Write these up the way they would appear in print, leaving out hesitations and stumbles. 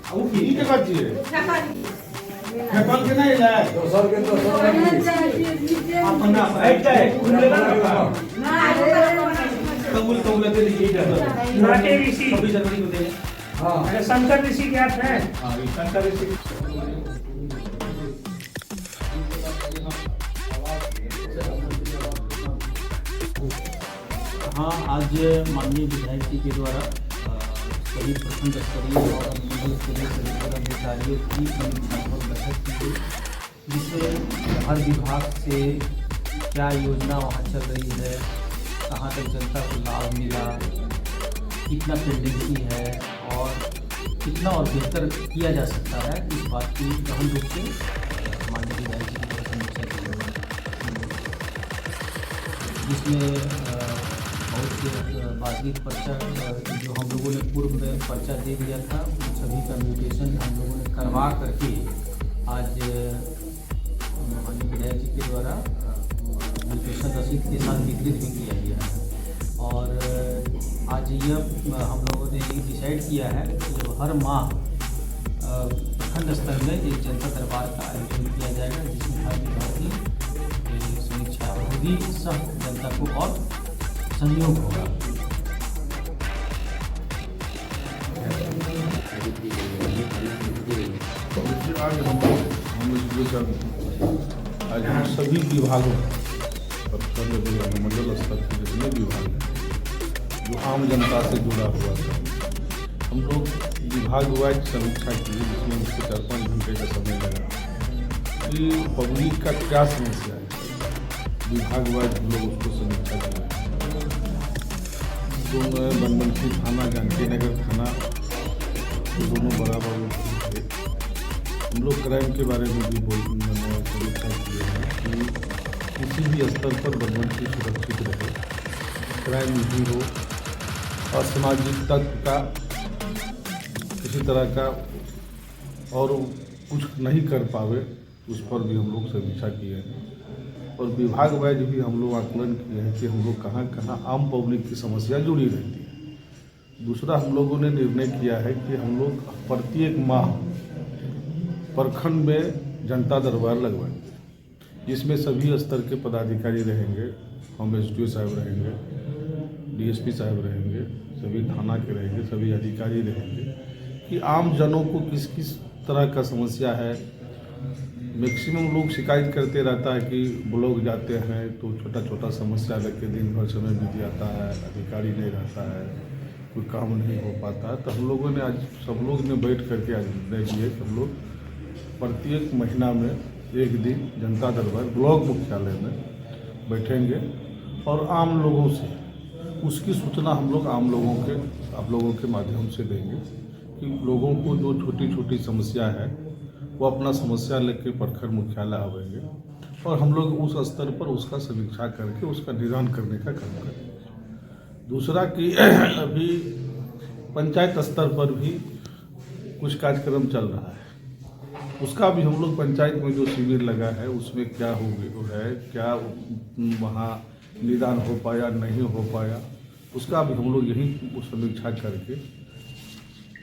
वो फ्री के कर दिए पेपर के नहीं लाए अपना फाइट का है खुलेगा ना कबूल कबूल दे दीजिए नाटे ऋषि 26 जनवरी को देंगे। हाँ शंकर ऋषि क्या है? हाँ ये शंकर ऋषि हाँ आज माननीय विधायक जी के द्वारा सभी प्रखंड स्तरीय और मंडल स्तरीय सभी पदाधिकारियों की समीक्षात्मक बैठक की गई, जिसमें हर विभाग से क्या योजना वहाँ चल रही है, कहाँ तक जनता को लाभ मिला, कितना पेंडेंसी है और कितना और बेहतर किया जा सकता है, इस बात की गहन रूप से माननीय विधायक जी की समीक्षा की गई, जिसमें बहुत से बातचीत पर्चा जो हम लोगों ने पूर्व में पर्चा दे दिया था उन सभी का म्यूटेशन हम लोगों ने करवा करके आज माननीय विधायक जी के द्वारा म्यूटेशन रसीद के साथ वितरित भी किया गया है। और आज यह हम लोगों ने ये डिसाइड किया है कि हर माह प्रखंड स्तर में एक जनता दरबार का आयोजन किया जाएगा, जिसमें हर विभाग की समीक्षा होगी, सब जनता को और सहयोग होगा। आज हम सभी विभागों मंडल स्तर के जितने विभाग हैं जो आम जनता से जुड़ा हुआ था, हम लोग विभाग वाइज समीक्षा की, जिसमें उसके 4-5 घंटे का समय लगा कि पब्लिक का क्या समस्या है, विभाग वाइज हम लोग उसको समीक्षा किया। दोनों बनबनसी थाना, जानकी नगर थाना, दोनों बराबर थे। हम लोग क्राइम के बारे में भी समीक्षा किए हैं कि किसी भी स्तर पर बनबनसी सुरक्षित रहे, क्राइम नहीं हो, असामाजिक तत्व का किसी तरह का और कुछ नहीं कर पावे, उस पर भी हम लोग समीक्षा किए हैं। और विभाग वाइज भी हम लोग आकलन किए हैं कि हम लोग कहाँ कहाँ आम पब्लिक की समस्या जुड़ी रहती है। दूसरा, हम लोगों ने निर्णय किया है कि हम लोग प्रत्येक माह प्रखंड में जनता दरबार लगवाएंगे, जिसमें सभी स्तर के पदाधिकारी रहेंगे, हम एसडीओ साहब रहेंगे, डीएसपी साहब रहेंगे, सभी थाना के रहेंगे, सभी अधिकारी रहेंगे, कि आम जनों को किस किस तरह का समस्या है। मैक्सिमम लोग शिकायत करते रहता है कि ब्लॉक जाते हैं तो छोटा छोटा समस्या लेके दिन भर समय बीत जाता है, अधिकारी नहीं रहता है, कोई काम नहीं हो पाता है। तो हम लोगों ने आज सब लोग ने बैठ करके आज निर्णय लिए कि हम लोग प्रत्येक महीना में एक दिन जनता दरबार ब्लॉक मुख्यालय में बैठेंगे और आम लोगों से उसकी सूचना हम लोग आप लोगों के माध्यम से देंगे कि लोगों को जो छोटी छोटी समस्या है वो अपना समस्या लेकर प्रखंड मुख्यालय आवेंगे और हम लोग उस स्तर पर उसका समीक्षा करके उसका निदान करने का काम करेंगे। दूसरा कि अभी पंचायत स्तर पर भी कुछ कार्यक्रम चल रहा है, उसका भी हम लोग पंचायत में जो शिविर लगा है उसमें क्या हो है, क्या वहाँ निदान हो पाया नहीं हो पाया, उसका भी हम लोग यही समीक्षा करके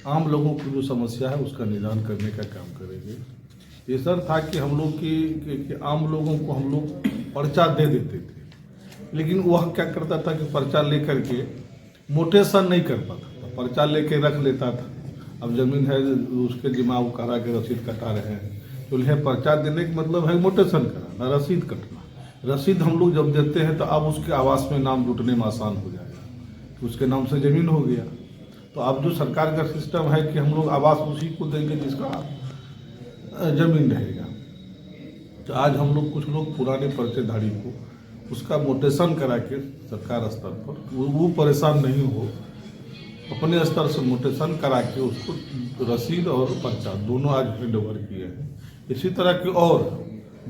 आम लोगों की जो समस्या है उसका निदान करने का काम करेंगे। ये सर था कि हम लोग कि आम लोगों को हम लोग पर्चा दे देते थे, लेकिन वह क्या करता था कि पर्चा लेकर के मोटेशन नहीं कर पाता था, पर्चा लेके रख लेता था। अब ज़मीन है उसके दिमाग करा के रसीद कटा रहे हैं, तो यह पर्चा देने का मतलब है मोटेशन कराना, रसीद कटना। रसीद हम लोग जब देते हैं तो अब उसके आवास में नाम जुटने में आसान हो जाएगा, उसके नाम से ज़मीन हो गया। तो अब जो सरकार का सिस्टम है कि हम लोग आवास उसी को देंगे जिसका ज़मीन रहेगा। तो आज हम लोग कुछ लोग पुराने पर्चेधारी को उसका मोटेशन करा के सरकार स्तर पर वो परेशान नहीं हो, अपने स्तर से मोटेशन करा के उसको रसीद और पर्चा दोनों आज हैंड ओवर किए हैं। इसी तरह के और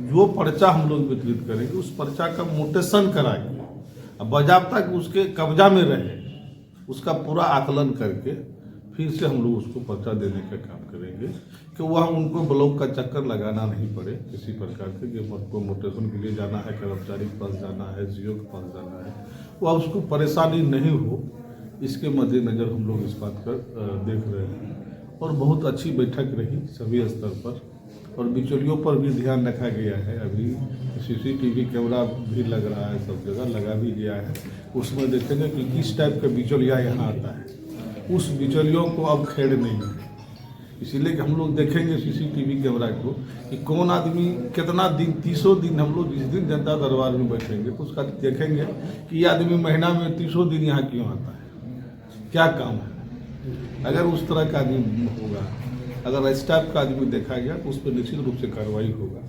जो पर्चा हम लोग वितरित करेंगे उस पर्चा का मोटेशन करा के अब बाज़ाब्ता कि उसके कब्जा में रहे, उसका पूरा आकलन करके फिर से हम लोग उसको पर्चा देने का काम करेंगे कि वह उनको ब्लॉक का चक्कर लगाना नहीं पड़े किसी प्रकार के, कि को मोटेशन के लिए जाना है, कर्मचारी के पास जाना है, सीओ के पास जाना है, वह उसको परेशानी नहीं हो, इसके मद्देनज़र हम लोग इस बात का देख रहे हैं। और बहुत अच्छी बैठक रही सभी स्तर पर, और बिचौलियों पर भी ध्यान रखा गया है। अभी CCTV कैमरा भी लग रहा है, सब जगह लगा भी गया है। उसमें देखेंगे कि किस टाइप का बिचौलिया यहाँ आता है, उस बिचौलियों को अब खेड़ नहीं है। इसीलिए कि हम लोग देखेंगे CCTV कैमरा को कि कौन आदमी कितना दिन, 30 दिन हम लोग जिस दिन जनता दरबार में बैठेंगे तो उसका देखेंगे कि ये आदमी महीना में 30 दिन यहाँ क्यों आता है, क्या काम है। अगर उस तरह का आदमी होगा, अगर इस टाइप का आदमी देखा गया तो उस पर निश्चित रूप से कार्रवाई होगा।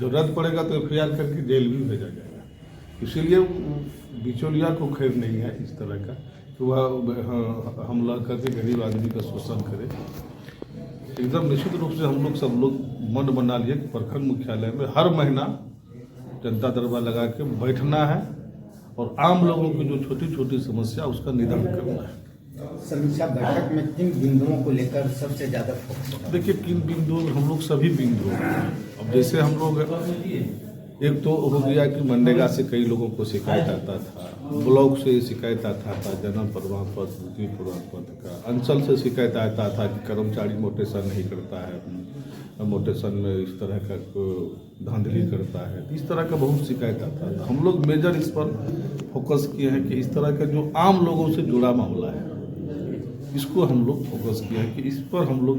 जो रद्द पड़ेगा तो FIR करके जेल भी भेजा जाएगा। इसीलिए बिचौलिया को खैर नहीं है इस तरह का कि वह हमला करके गरीब आदमी का शोषण करे। एकदम निश्चित रूप से हम लोग सब लोग मन बना लिए कि प्रखंड मुख्यालय में हर महीना जनता दरबार लगा के बैठना है और आम लोगों की जो छोटी छोटी समस्या उसका निदान करना है। समीक्षा बैठक में किन बिंदुओं को लेकर सबसे ज्यादा फोकस होगा? देखिए, किन बिंदु, हम लोग सभी बिंदु, अब जैसे हम लोग एक तो हो गया कि मनरेगा से कई लोगों को शिकायत आता था, ब्लॉक से शिकायत आता था जन्म प्रमाण पत्र, मृत्यु प्रमाण पत्र का, अंचल से शिकायत आता था कि कर्मचारी मोटेशन नहीं करता है, मोटेशन में इस तरह का धांधली करता है, इस तरह का बहुत शिकायत आता था। हम लोग मेजर इस पर फोकस किए हैं कि इस तरह का जो आम लोगों से जुड़ा मामला है इसको हम लोग फोकस किया है कि इस पर हम लोग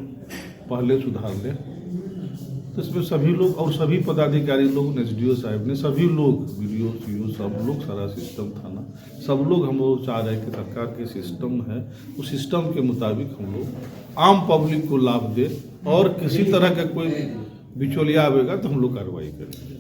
पहले सुधार लें। तो इसमें सभी लोग और सभी पदाधिकारी लोग, SDO साहब ने, सभी लोग, BDO CO सब लोग, सारा सिस्टम थाना, सब लोग हम लोग चाह रहे हैं कि सरकार के सिस्टम है उस सिस्टम के मुताबिक हम लोग आम पब्लिक को लाभ दे और किसी तरह का कोई बिचौलिया आएगा तो हम लोग कार्रवाई करेंगे।